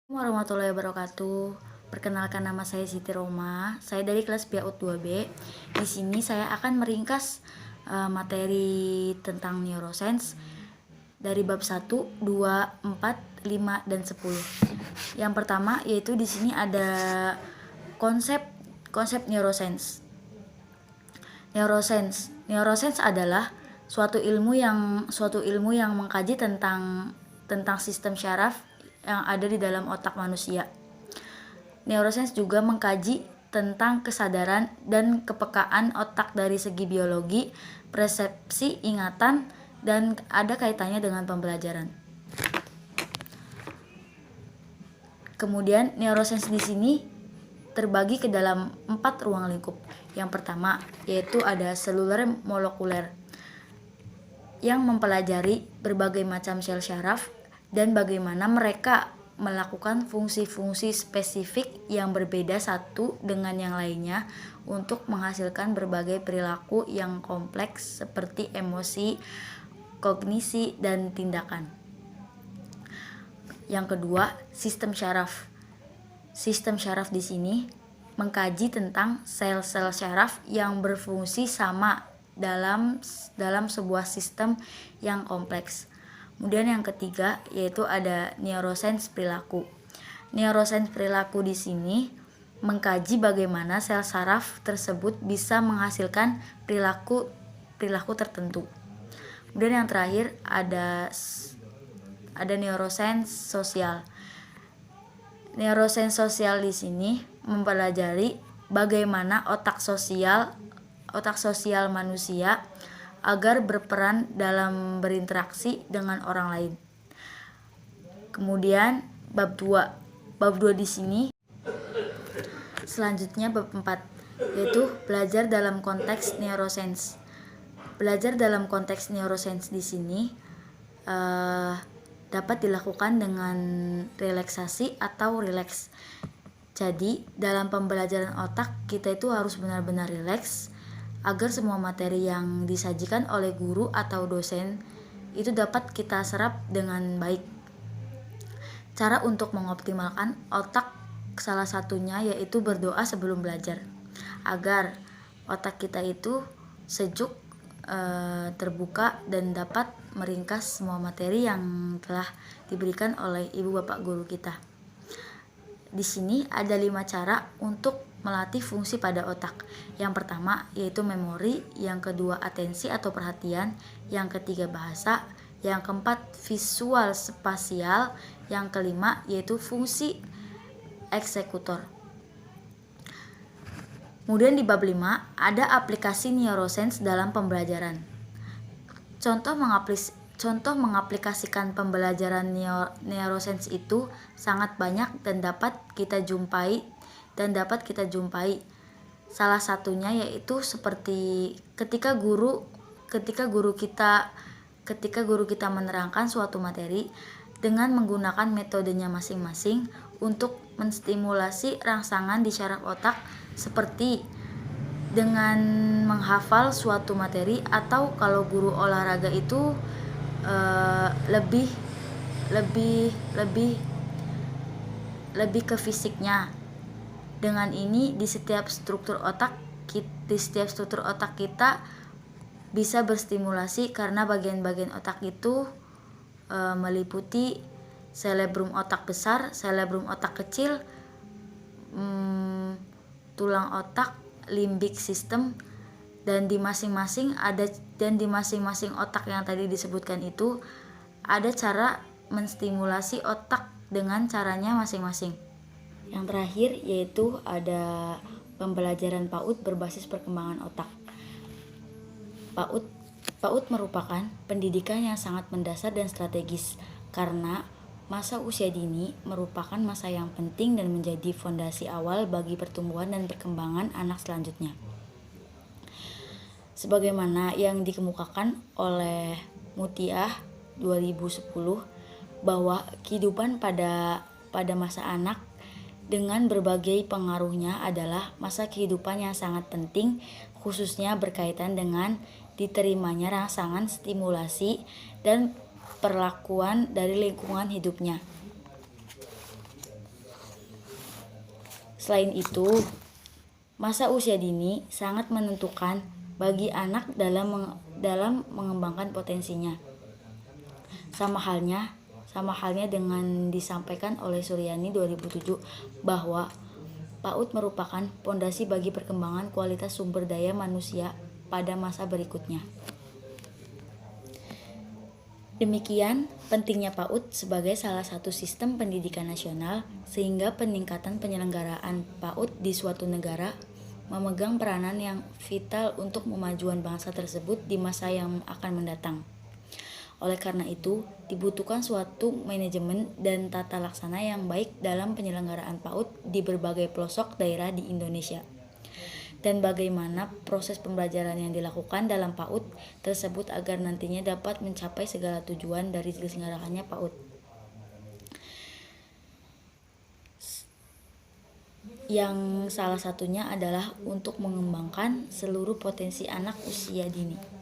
Warahmatullahi wabarakatuh. Perkenalkan, nama saya Siti Roma. Saya dari kelas PAUD 2B. Di sini saya akan meringkas materi tentang neuroscience dari bab 1, 2, 4, 5 dan 10. Yang pertama yaitu di sini ada konsep neuroscience. Neuroscience adalah suatu ilmu yang mengkaji tentang sistem syaraf yang ada di dalam otak manusia. Neuroscience juga mengkaji tentang kesadaran dan kepekaan otak dari segi biologi, persepsi, ingatan, dan ada kaitannya dengan pembelajaran. Kemudian neuroscience di sini terbagi ke dalam 4 ruang lingkup. Yang pertama yaitu ada seluler molekuler yang mempelajari berbagai macam sel syaraf dan bagaimana mereka melakukan fungsi-fungsi spesifik yang berbeda satu dengan yang lainnya untuk menghasilkan berbagai perilaku yang kompleks seperti emosi, kognisi, dan tindakan. Yang kedua, sistem syaraf. Sistem syaraf di sini mengkaji tentang sel-sel syaraf yang berfungsi sama dalam sebuah sistem yang kompleks. Kemudian yang ketiga yaitu ada neuroscience perilaku. Neuroscience perilaku di sini mengkaji bagaimana sel saraf tersebut bisa menghasilkan perilaku tertentu. Kemudian yang terakhir ada neuroscience sosial. Neuroscience sosial di sini mempelajari bagaimana otak sosial manusia agar berperan dalam berinteraksi dengan orang lain. Kemudian bab 2 di sini selanjutnya bab 4 yaitu belajar dalam konteks neuroscience. Belajar dalam konteks neuroscience di sini dapat dilakukan dengan relaksasi atau rileks. Jadi dalam pembelajaran otak kita itu harus benar-benar rileks agar semua materi yang disajikan oleh guru atau dosen itu dapat kita serap dengan baik. Cara untuk mengoptimalkan otak salah satunya yaitu berdoa sebelum belajar agar otak kita itu sejuk, terbuka, dan dapat meringkas semua materi yang telah diberikan oleh ibu bapak guru kita. Di sini ada 5 cara untuk melatih fungsi pada otak. Yang pertama yaitu memori, yang kedua atensi atau perhatian, yang ketiga bahasa, yang keempat visual spasial, yang kelima yaitu fungsi eksekutor. Kemudian di bab 5 ada aplikasi neuroscience dalam pembelajaran. Contoh mengaplikasikan pembelajaran neuroscience itu sangat banyak dan dapat kita jumpai. Salah satunya yaitu seperti ketika guru kita menerangkan suatu materi dengan menggunakan metodenya masing-masing untuk menstimulasi rangsangan di syaraf otak, seperti dengan menghafal suatu materi, atau kalau guru olahraga itu lebih ke fisiknya. Dengan ini di setiap struktur otak kita bisa berstimulasi karena bagian-bagian otak itu meliputi selebrum otak besar, selebrum otak kecil, tulang otak, limbik system, dan di masing-masing otak yang tadi disebutkan itu ada cara menstimulasi otak dengan caranya masing-masing. Yang terakhir yaitu ada pembelajaran PAUD berbasis perkembangan otak. PAUD merupakan pendidikan yang sangat mendasar dan strategis karena masa usia dini merupakan masa yang penting dan menjadi fondasi awal bagi pertumbuhan dan perkembangan anak selanjutnya. Sebagaimana yang dikemukakan oleh Mutiah 2010 bahwa kehidupan pada masa anak dengan berbagai pengaruhnya adalah masa kehidupan yang sangat penting, khususnya berkaitan dengan diterimanya rangsangan, stimulasi, dan perlakuan dari lingkungan hidupnya. Selain itu, masa usia dini sangat menentukan bagi anak dalam mengembangkan potensinya. Sama halnya dengan disampaikan oleh Suryani 2007 bahwa PAUD merupakan pondasi bagi perkembangan kualitas sumber daya manusia pada masa berikutnya. Demikian pentingnya PAUD sebagai salah satu sistem pendidikan nasional, sehingga peningkatan penyelenggaraan PAUD di suatu negara memegang peranan yang vital untuk kemajuan bangsa tersebut di masa yang akan mendatang. Oleh karena itu, dibutuhkan suatu manajemen dan tata laksana yang baik dalam penyelenggaraan PAUD di berbagai pelosok daerah di Indonesia. Dan bagaimana proses pembelajaran yang dilakukan dalam PAUD tersebut agar nantinya dapat mencapai segala tujuan dari diselenggarakannya PAUD. Yang salah satunya adalah untuk mengembangkan seluruh potensi anak usia dini.